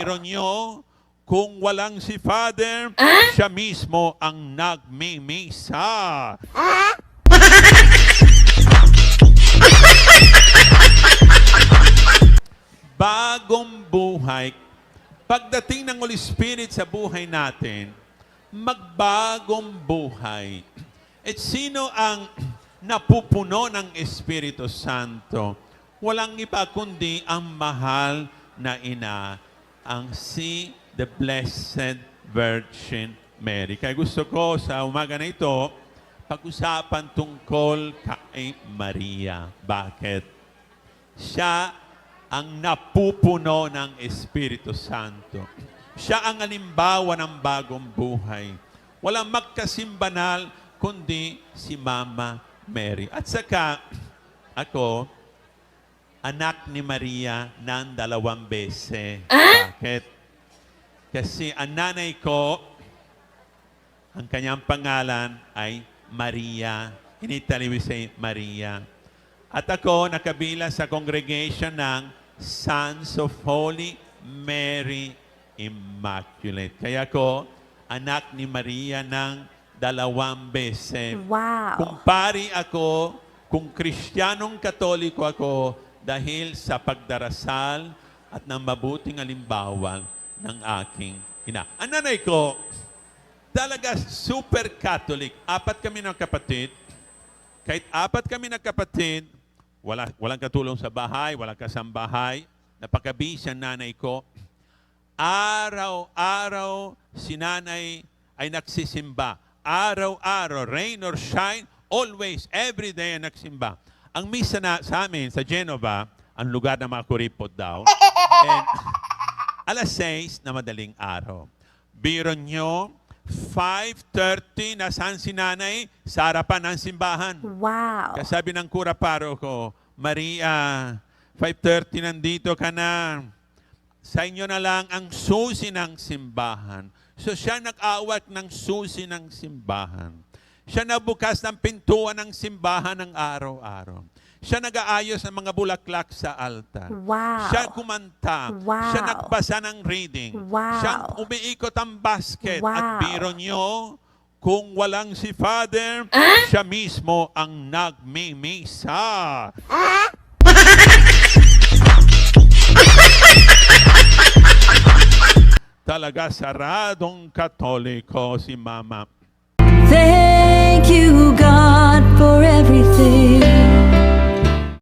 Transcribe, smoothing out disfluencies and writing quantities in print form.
Biro nyo, kung walang si Father, siya mismo ang nagmimisa. Bagong buhay. Pagdating ng Holy Spirit sa buhay natin, magbagong buhay. At sino ang napupuno ng Espiritu Santo? Walang iba kundi ang mahal na ina, ang si the Blessed Virgin Mary. Kaya gusto ko sa umaga na ito, pag-usapan tungkol kay Maria. Bakit? Siya ang napupuno ng Espiritu Santo. Siya ang halimbawa ng bagong buhay. Walang magkasimbanal kundi si Mama Mary. At saka, ako, anak ni Maria ng 2 beses. Bakit? Kasi ang nanay ko, ang kanyang pangalan ay Maria. In Italy, we say Maria. At ako, nakabila sa congregation ng Sons of Holy Mary Immaculate. Kaya ako, anak ni Maria ng 2 beses. Wow. Kung pari ako, kung Kristiyanong Katoliko ako, dahil sa pagdarasal at ng mabuting halimbawa ng aking ina. Ang nanay ko, talaga super Catholic. 4 kami ng kapatid. Kahit 4 kami ng kapatid, walang katulong sa bahay, walang kasambahay. Napakabisi ang nanay ko. Araw-araw si nanay ay nagsisimba. Araw-araw, rain or shine, always, every day ay nagsimba. Ang misa na sa amin, sa Genova, ang lugar ng mga kuripot daw. And alas 6 na madaling araw. Biro nyo, 5:30, nasaan si nanay? Sa harapan ng simbahan. Wow. Kasabi ng kura paro ko, Maria, 5:30 nandito ka na. Sa inyo na lang ang susi ng simbahan. So siya nag-awat ng susi ng simbahan. Siya nabukas ng pintuan ng simbahan ng araw-araw. Siya nag-aayos ng mga bulaklak sa altar. Wow. Siya kumanta. Wow. Siya nagbasa ng reading. Wow. Siya umiikot ang basket. Wow. At biro nyo, kung walang si Father, siya mismo ang nagmimisa. Talaga saradong Katoliko si Mama. Thank you, God, for everything.